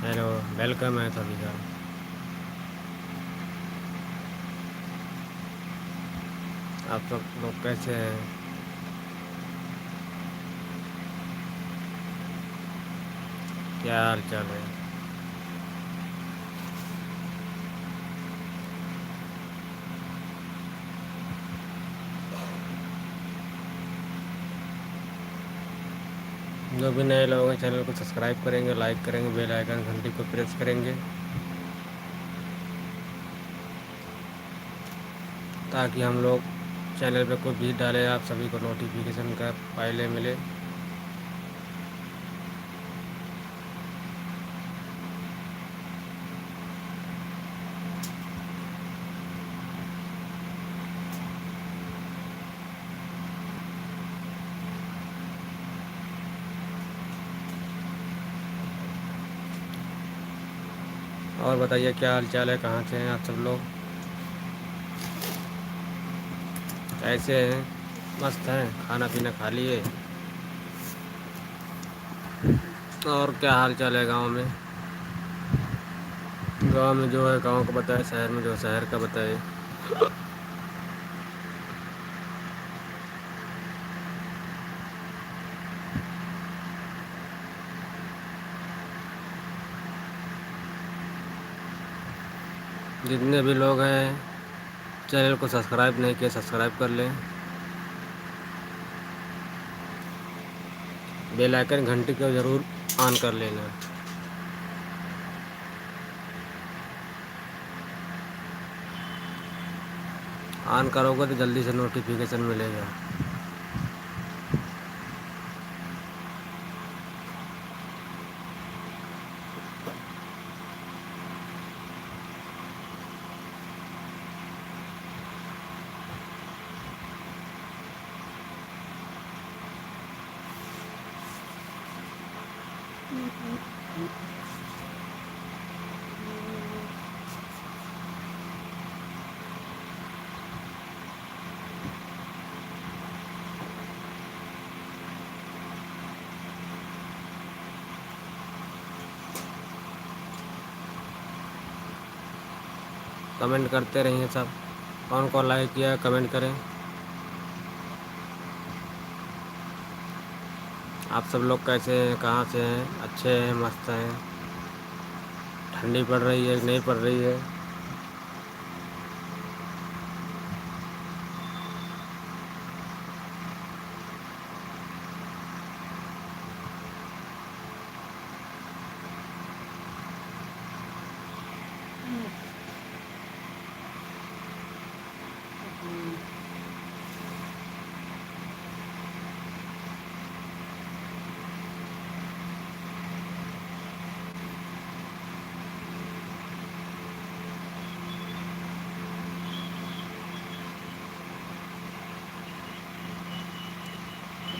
Hello. Welcome है सभी का। आप सब लोग कैसे हैं? क्या हाल चाल है? जो भी नए लोग हैं चैनल को सब्सक्राइब करेंगे, लाइक करेंगे, बेल आइकन घंटी को प्रेस करेंगे ताकि हम लोग चैनल पे कोई भी डाले आप सभी को नोटिफिकेशन का पहले मिले। और बताइए क्या हाल चाल है, कहाँ से हैं आप सब लोग, कैसे हैं? मस्त हैं? खाना पीना खा लिए? और क्या हाल चाल है गांव में? गांव में जो है गांव का बताए, शहर में जो है शहर का बताए। जितने भी लोग हैं चैनल को सब्सक्राइब नहीं किए सब्सक्राइब कर लें, बेल आइकन घंटी को ज़रूर ऑन कर लेना। ऑन करोगे तो जल्दी से नोटिफिकेशन मिलेगा। कमेंट करते रहिए सब। कौन कौन लाइक किया कमेंट करें। आप सब लोग कैसे हैं, कहाँ से हैं? अच्छे हैं, मस्त हैं? ठंडी पड़ रही है कि नहीं पड़ रही है?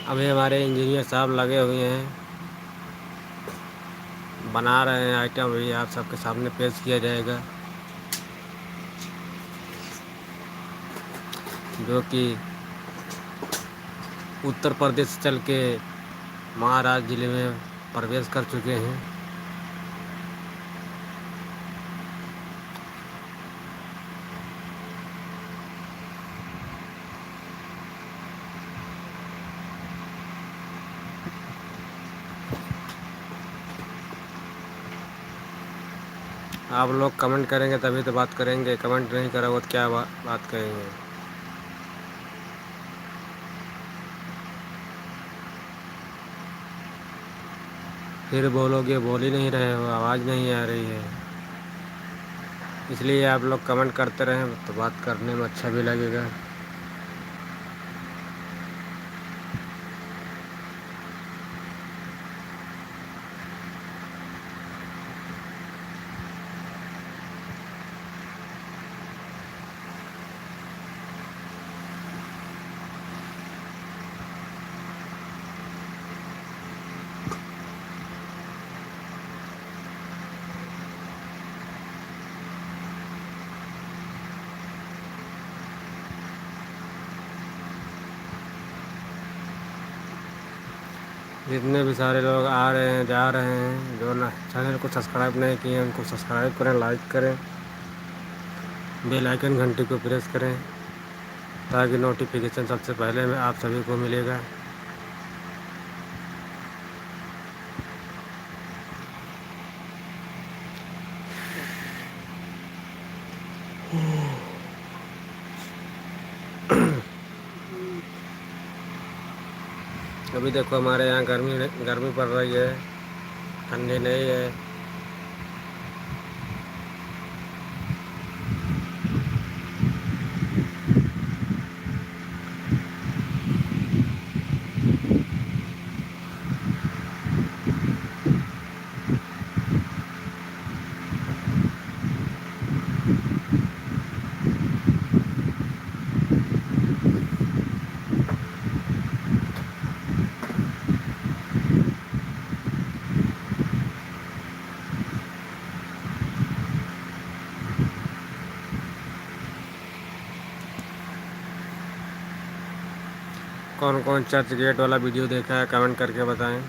अभी हमारे इंजीनियर साहब लगे हुए हैं, बना रहे हैं आइटम, अभी आप सबके सामने पेश किया जाएगा, जो कि उत्तर प्रदेश से चल के महाराष्ट्र ज़िले में प्रवेश कर चुके हैं। आप लोग कमेंट करेंगे तभी तो बात करेंगे, कमेंट नहीं करोगे तो क्या बात करेंगे। फिर बोलोगे बोल ही नहीं रहे हो, आवाज़ नहीं आ रही है। इसलिए आप लोग कमेंट करते रहें तो बात करने में अच्छा भी लगेगा। जितने भी सारे लोग आ रहे हैं जा रहे हैं, जो ना चैनल को सब्सक्राइब नहीं किए उनको सब्सक्राइब करें, लाइक करें, बेल आइकन घंटी को प्रेस करें ताकि नोटिफिकेशन सबसे पहले में आप सभी को मिलेगा। अभी देखो हमारे यहाँ गर्मी गर्मी पड़ रही है, ठंडी नहीं है। कौन कौन चर्च गेट वाला वीडियो देखा है कमेंट करके बताएं।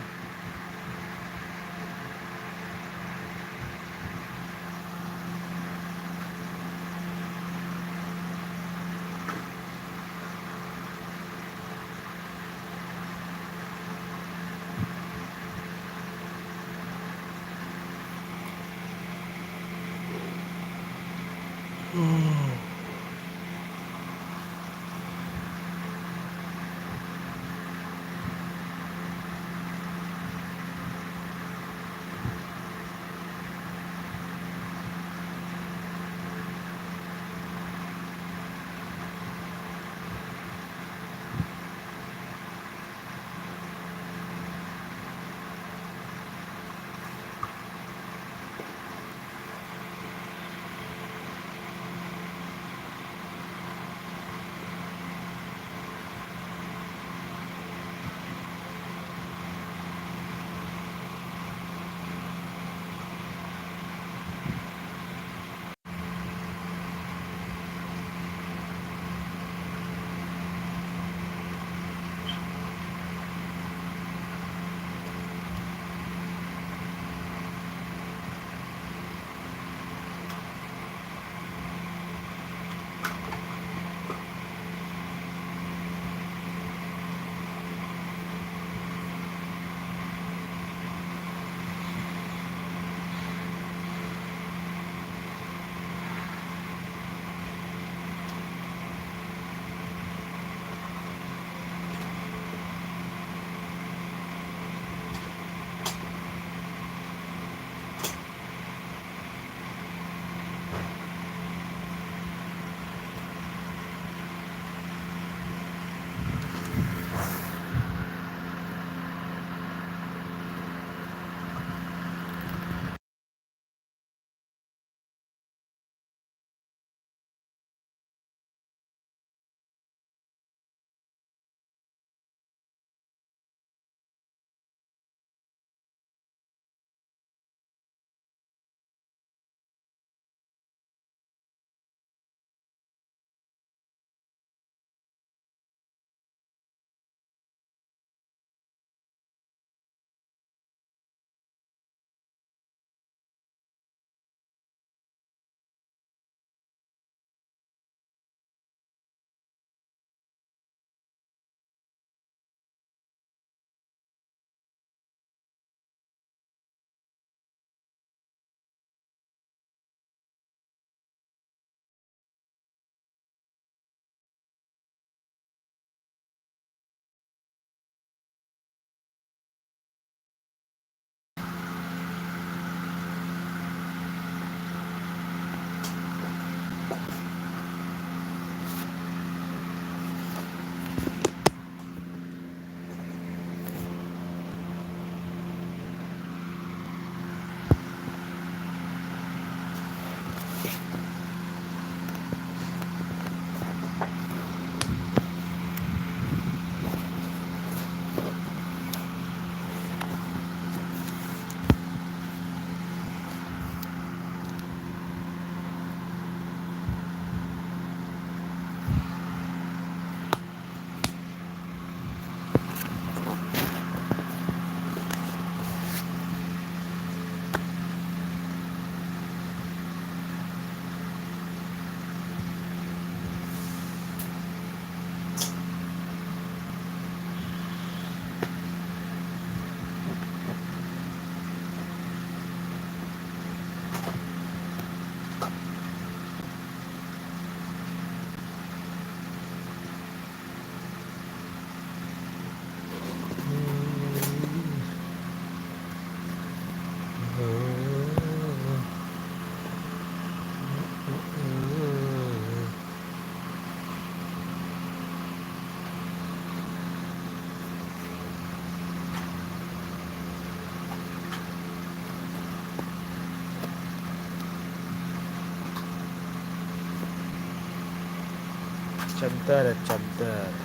चद्दर है चद्दर।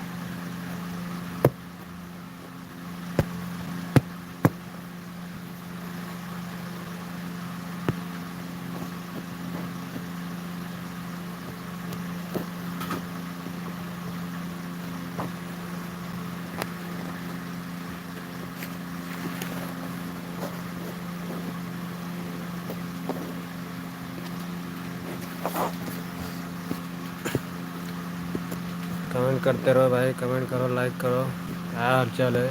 कमेंट करते रहो भाई, कमेंट करो, लाइक करो। क्या हाल चाल है?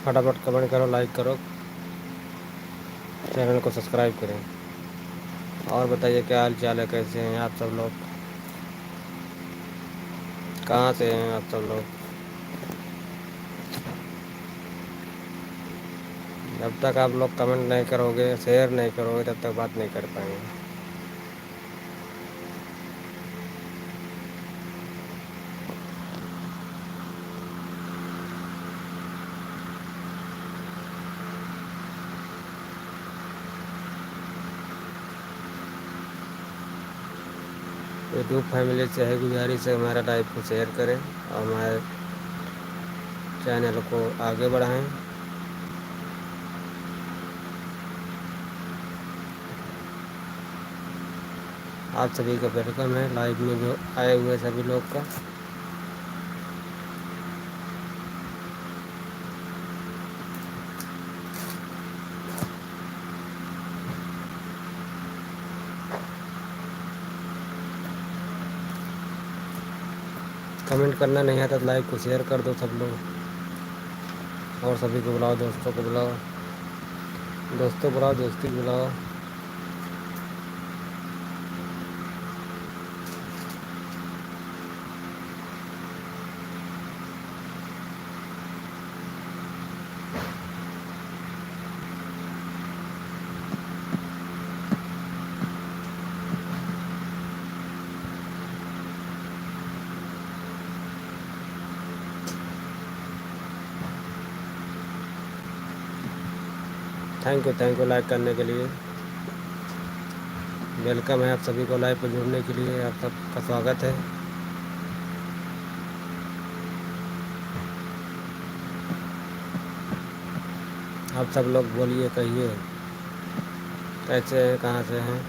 फटाफट कमेंट करो, लाइक करो, चैनल को सब्सक्राइब करें। और बताइए क्या हाल चाल है, कैसे हैं आप सब लोग? कहाँ से हैं आप सब लोग? जब तक आप लोग कमेंट नहीं करोगे, शेयर नहीं करोगे, तब तक बात नहीं कर पाएंगे। यूट्यूब फैमिली से है गुजारिश है, हमारा लाइव को शेयर करें और हमारे चैनल को आगे बढ़ाएं। आप सभी का वेलकम है लाइव में जो आए हुए सभी लोग का। कमेंट करना नहीं आता तो लाइव को शेयर कर दो सब लोग, और सभी को बुलाओ, दोस्तों को बुलाओ, दोस्तों बुलाओ, दोस्ती बुलाओ। थैंक यू लाइक करने के लिए। वेलकम है आप सभी को लाइव पर जुड़ने के लिए, आप सबका स्वागत है। आप सब लोग बोलिए, कहिए कैसे हैं, कहाँ से हैं।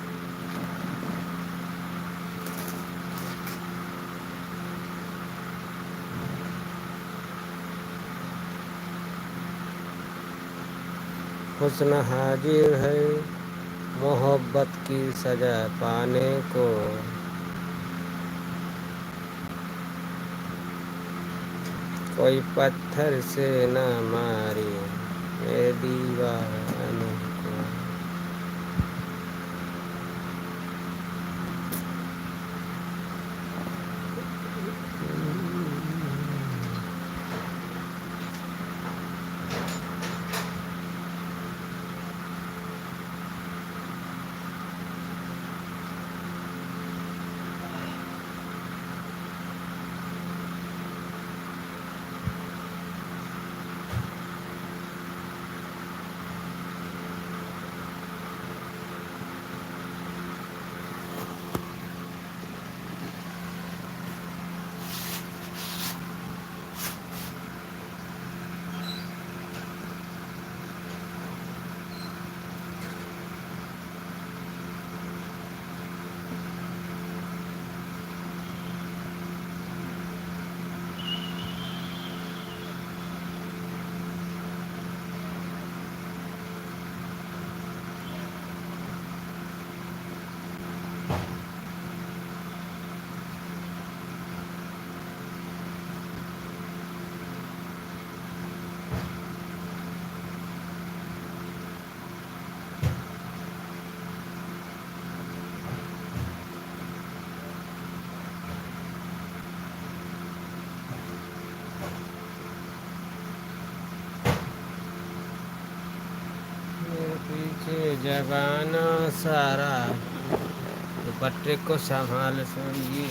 हुस्न हाजिर है मोहब्बत की सजा पाने को, कोई पत्थर से न मारे मेरे दीवाने को। मेरे पीछे जवाना सारा, दुपट्टे को संभाल सोइए।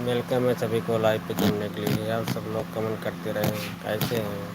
वेलकम है सभी को लाइव पे जुड़ने के लिए। यार सब लोग कमेंट करते रहे, कैसे हैं?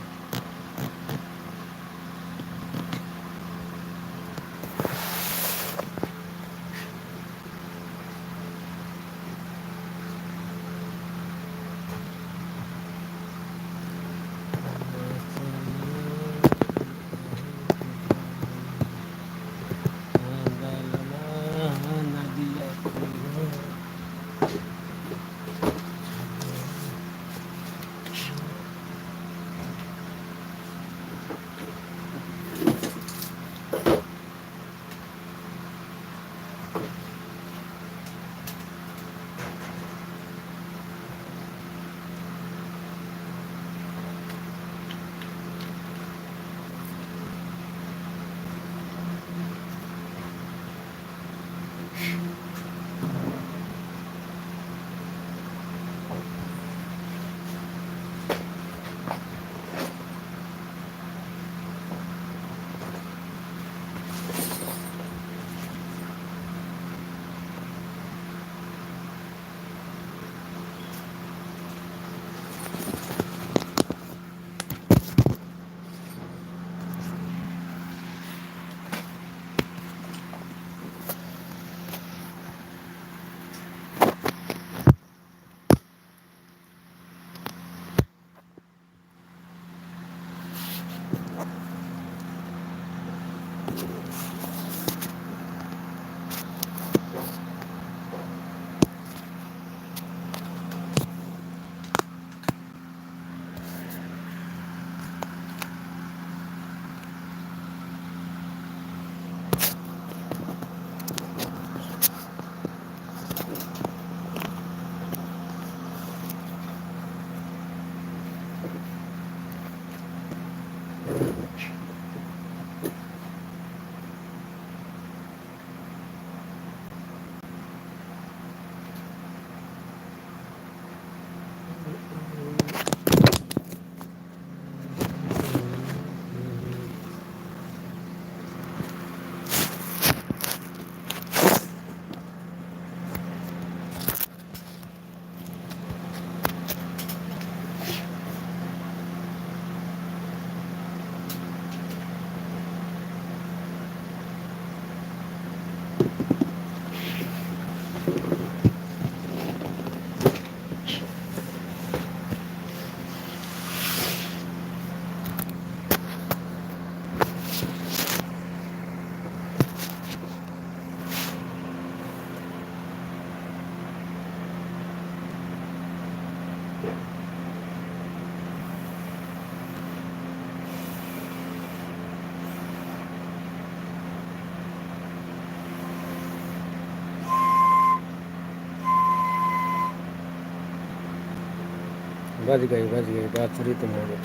बज गई बात रही तुम्हारी।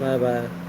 Bye bye.